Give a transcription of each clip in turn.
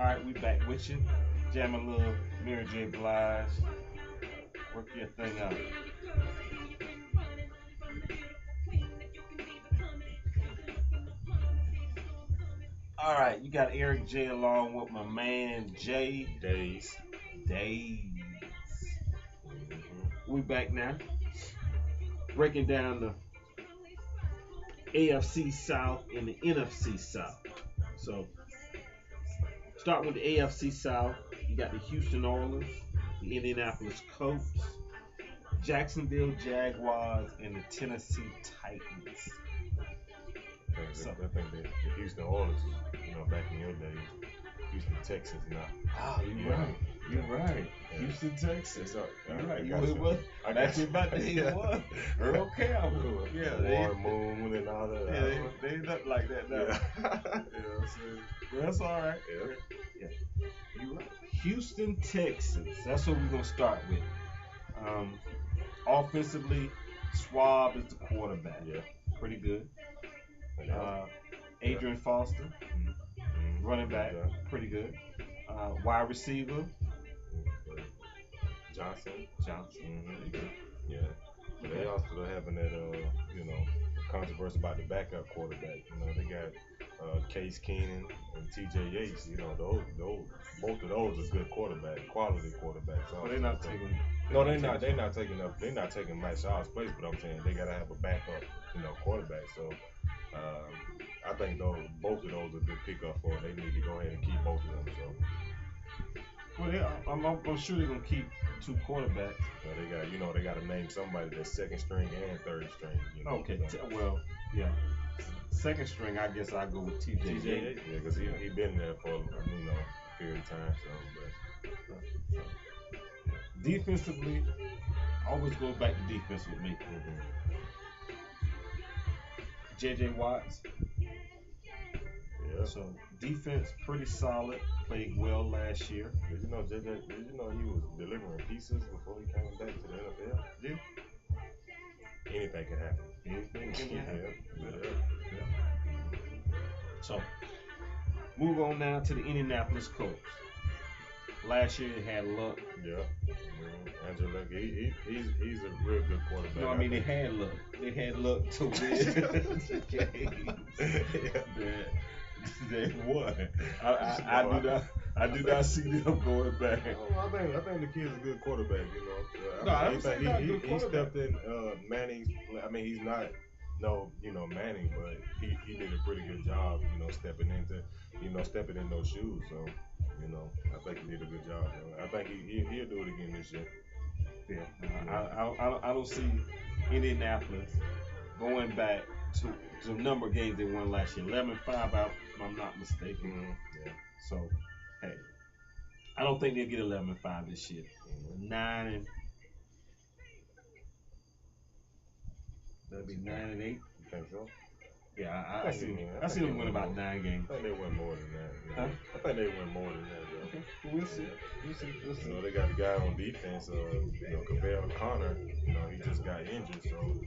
right, we back with you. Jam a little Mary J. Blige. Work your thing out. All right, you got Eric J along with my man Jay Dayz. Dayz. Hmm. We back now, breaking down the AFC South and the NFC South. So, start with the AFC South. You got the Houston Oilers, the Indianapolis Colts, Jacksonville Jaguars, and the Tennessee Titans. I think that the Houston Oilers, back in your days, Houston, Texas now. Ah, you're right. You're right. Yeah. Houston, Texas. You're right. You got was you. what? I That's got you. about the Yeah. one. Earl Campbell. Yeah, Warren Moon and all that. yeah, they ain't nothing like that now. Yeah. You know what I'm saying? But that's all right. Yeah. Yeah, you're right. Houston, Texas. That's what we're gonna start with. Offensively, Schwab is the quarterback. Yeah. Pretty good. And Uh, Adrian Foster, running back, Yeah. pretty good. Wide receiver, Johnson. Johnson. Mm-hmm. Yeah. But they also having that, controversy about the backup quarterback. They got Case Keenum and T.J. Yates. Those, both of those are good quarterback, quality quarterbacks. Oh, they're not taking. No, they're not. They're not taking up. They're not taking Mike Shaw's place. But I'm saying they gotta have a backup, quarterback. So I think both of those are good pickup for. They need to go ahead and keep both of them. So. Well, I'm sure they're gonna keep two quarterbacks. They got to name somebody that's second string and third string. Okay. So. Well, yeah. Second string, I guess I go with T.J. TJ, Yates. yeah, because he been there for period of time. So, Defensively, always go back to defense with me. J.J. Watts. yeah. So defense pretty solid. Played well last year. Did you know JJ? Did you know he was delivering pieces before he came back to the NFL? Yeah. Anything can happen. Anything can happen. Yeah. So move on now to the Indianapolis Colts. Last year they had luck. Yeah. Angela, he's a real good quarterback. No, I mean they had luck. They had luck to win the game. They won. I do not see them going back. I think the kid's a good quarterback. No, I don't say not a good he quarterback. stepped in Manning's. I mean, he's not Manning, but he did a pretty good job. Stepping in those shoes. So. I think he did a good job. I think he'll do it again this year. Yeah, I don't see Indianapolis going back to the number of games they won last year. 11-5, if I'm not mistaken. Yeah. So, hey, I don't think they'll get 11-5 this year. 9 that'll be 9-8. You think so? Yeah, I see them win about 9 games. I think they win more than that. Huh? I think they win more than that, though. Okay, we'll see. We'll see. They got the guy on defense, Cavell Connor. He just got injured, so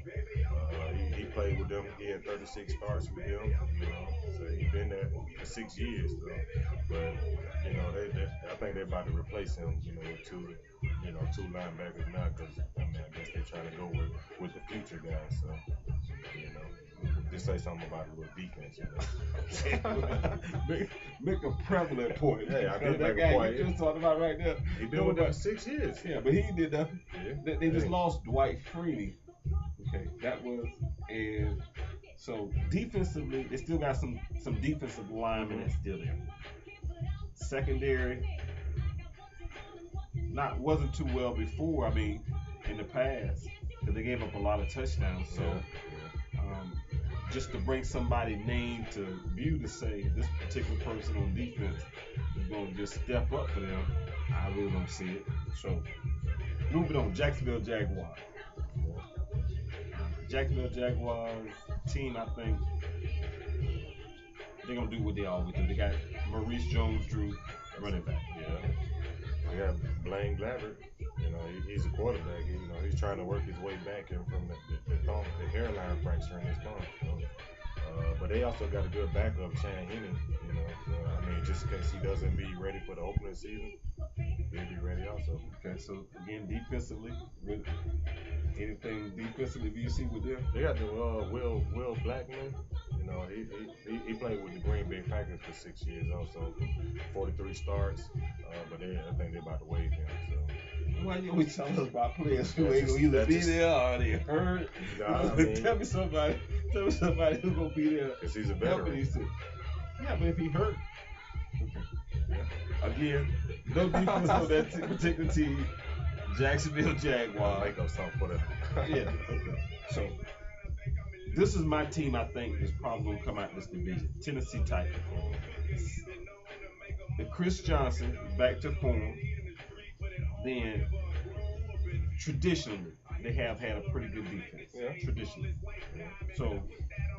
he played with them. He had 36 starts with them. So he's been there for 6 years. So. But I think they're about to replace him. With two linebackers now, because I guess they're trying to go with the future guys. So just say something about a little defense. Make a prevalent point. Hey, I did that make a guy point. you just talking about right there. He been with them for 6 years. Yeah, but he did that. Yeah. They just lost Dwight Freeney. Okay, that was and so defensively they still got some defensive linemen that's still there. Secondary wasn't too well before. I mean, in the past, because they gave up a lot of touchdowns. So. Just to bring somebody named to view to say this particular person on defense is going to just step up for them, I really don't see it. So, moving on, Jacksonville Jaguars. Jacksonville Jaguars team, I think they're going to do what they always do. They got Maurice Jones-Drew running back. Yeah. They got Blaine Gabbert. He's a quarterback. He's trying to work his way back in from the hairline fracture in his thumb. But they also got a good backup, Chan Henning. he doesn't be ready for the opening season, he'll be ready also. Okay, so again, defensively, anything defensively do you see with them? They got the Will Blackman. You know, he played with the Green Bay Packers for 6 years also, 43 starts. But I think they're about to waive him. So. Why you always tell us about players who ain't gonna either be there or they hurt? Nah, I mean, tell me somebody who's gonna be there. Cause he's a veteran. Yeah, but if he hurt, yeah. Again, no defense on that particular team. Jacksonville Jaguars. Make up something for them. Yeah. Okay. So this is my team. I think is probably gonna come out this division. Tennessee Titans. If Chris Johnson is back to form, then traditionally they have had a pretty good defense. Yeah. Traditionally. So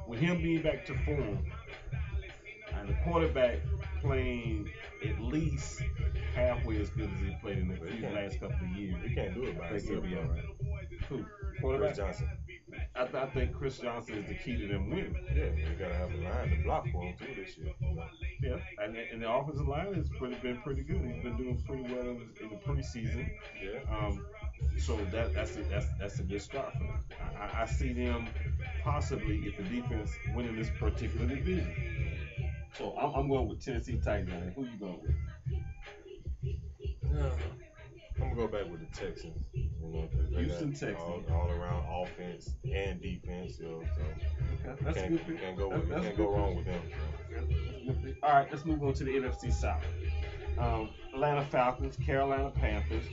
with him being back to form and the quarterback playing at least halfway as good as he played in the last couple of years, he can't do it by himself. He'll be all right. Who? Quarterback? Chris Johnson. I think Chris Johnson is the key to them winning. Yeah, you gotta have a line to block for him too this year. Yeah, and the offensive line has been pretty good. He's been doing pretty well in the preseason. Yeah. So that's a good start for them. I see them possibly, if the defense, winning this particular division. So I'm going with Tennessee Titans. Who you going with? I'm gonna go back with the Texans. You know, Houston Texans. All around offense and defense. You know, so okay. That's good. You can't go wrong with them. So. All right, let's move on to the NFC South. Atlanta Falcons, Carolina Panthers,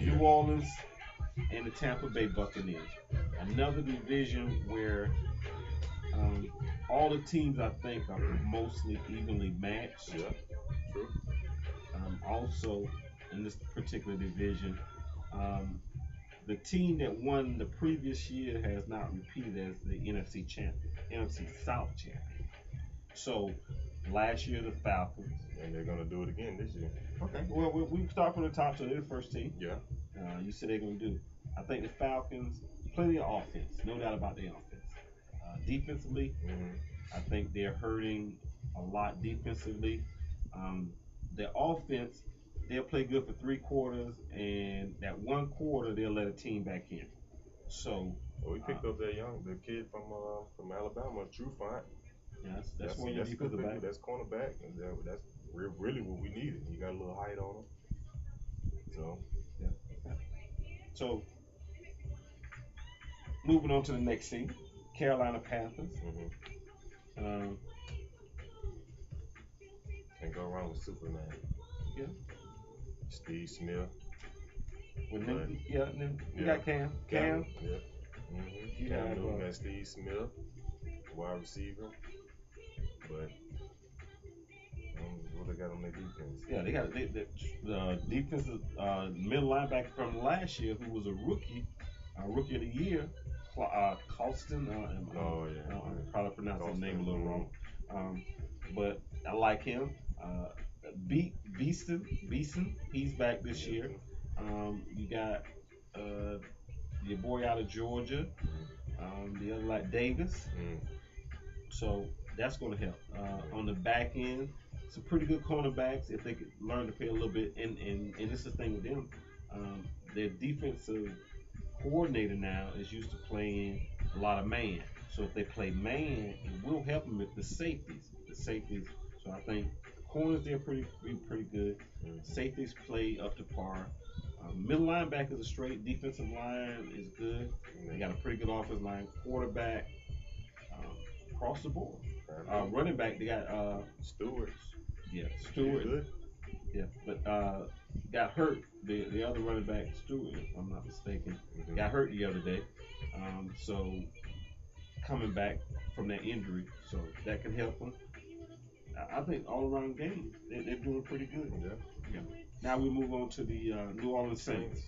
New Orleans, and the Tampa Bay Buccaneers. Another division where all the teams I think are mostly evenly matched. Yeah, true. Also, in this particular division, the team that won the previous year has not repeated as the NFC South champion. So last year the Falcons, and they're gonna do it again this year. Okay. Well, we start from the top, so they're the first team. Yeah. You said they're gonna do. I think the Falcons, plenty of offense, no doubt about their offense. Defensively, I think they're hurting a lot defensively. Their offense, they'll play good for 3 quarters, and that 1 quarter they'll let a team back in. So. Well, we picked up the kid from Alabama, Trufant. Yeah, that's one of your defensive back. That's cornerback, and that's really what we needed. You got a little height on him. So. Yeah. So. Moving on to the next team, Carolina Panthers. Can't go wrong with Superman. Yeah. Steve Smith. You got Cam. Yeah. You got Steve Smith, wide receiver. But what they got on their defense? Yeah, they got the defensive middle linebacker from last year, who was a rookie of the year, Colston. I'm probably pronouncing his name a little wrong. But I like him. Beeson, he's back this year. You got your boy out of Georgia, the other like Davis. So that's going to help. On the back end, some pretty good cornerbacks if they could learn to play a little bit. And this is the thing with them. Their defensive coordinator now is used to playing a lot of man. So if they play man, it will help them with the safeties. So I think corners, they're pretty good. Safeties play up to par. Middle linebackers are straight. Defensive line is good. They got a pretty good offensive line. Quarterback, across the board. Running back, they got Stewart. Yeah, Stewart. Yeah, but got hurt. The other running back, Stewart, if I'm not mistaken, got hurt the other day. So coming back from that injury, so that can help them. I think all around game, they're doing pretty good. Yeah. Now we move on to the New Orleans Saints.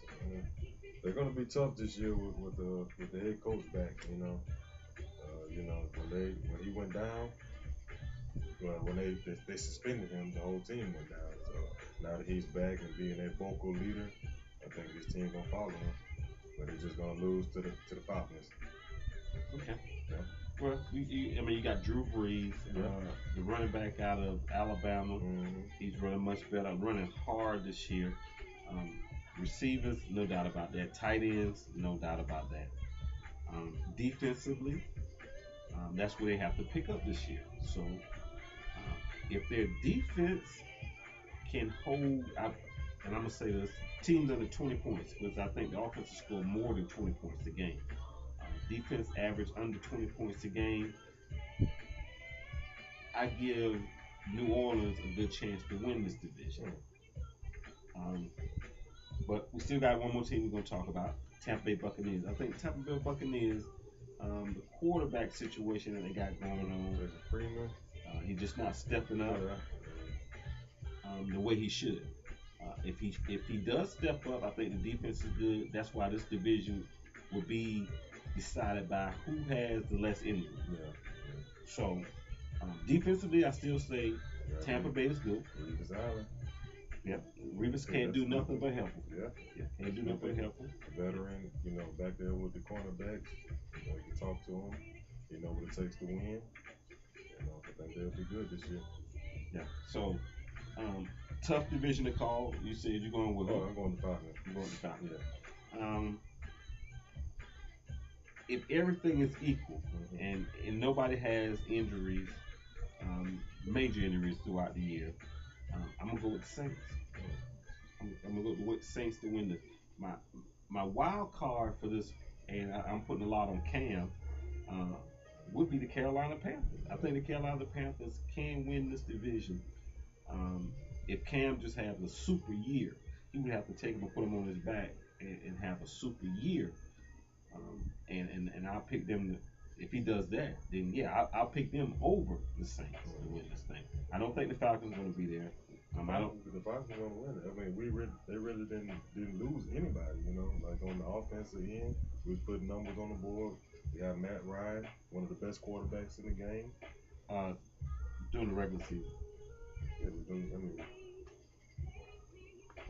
They're going to be tough this year with the head coach back. When he went down, when they suspended him, the whole team went down. So now that he's back and being a vocal leader, I think this team gonna follow him. But they're just gonna lose to the Falcons. Okay. Yeah. Well, I mean, you got Drew Brees, the running back out of Alabama. Mm-hmm. He's running much better, running hard this year. Um, Receivers, no doubt about that. Tight ends, no doubt about that. Defensively, that's where they have to pick up this year. So, if their defense can hold, and I'm gonna say this, teams under 20 points, because I think the offense will score more than 20 points a game. Defense average under 20 points a game. I give New Orleans a good chance to win this division. But we still got one more team we're going to talk about, Tampa Bay Buccaneers. I think Tampa Bay Buccaneers, the quarterback situation that they got going on, he's just not stepping up the way he should. If he does step up, I think the defense is good. That's why this division will be decided by who has the less injury. Yeah. So defensively, I still say Tampa Bay is good. Reeves Island. Yep. Reeves can't do nothing but help him. Yeah. Can't do nothing but help him. Veteran, back there with the cornerbacks. You can talk to him. You know what it takes to win. I think they'll be good this year. Yeah. So, tough division to call. You said you're going with. I'm going to Falcons. You're going to Falcons. Yeah. If everything is equal and nobody has injuries, major injuries throughout the year, I'm gonna go with the Saints. I'm gonna go with the Saints to win this. My wild card for this, and I'm putting a lot on Cam, would be the Carolina Panthers. I think the Carolina Panthers can win this division. If Cam just has a super year, he would have to take him and put him on his back and have a super year. And I'll pick them. If he does that, then yeah, I'll pick them over the Saints to win this thing. I don't think the Falcons are going to be there. I don't. The Falcons are going to win it. I mean, they really didn't lose anybody. Like on the offensive end, we put numbers on the board. We have Matt Ryan, one of the best quarterbacks in the game. During the regular season. Yeah,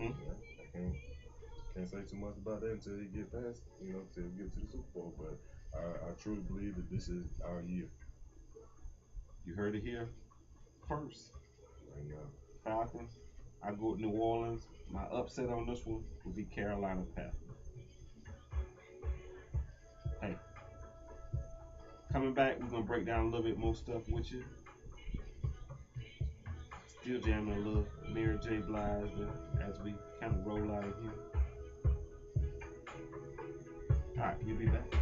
I can't say too much about that until he get past, until he get to the Super Bowl. But I truly believe that this is our year. You heard it here first. Right now. Falcons. I go with New Orleans. My upset on this one would be Carolina Panthers. Hey, coming back, we're gonna break down a little bit more stuff with you. Still jamming a little Mary J. Blige as we kind of roll out of here. All right, you'll be back.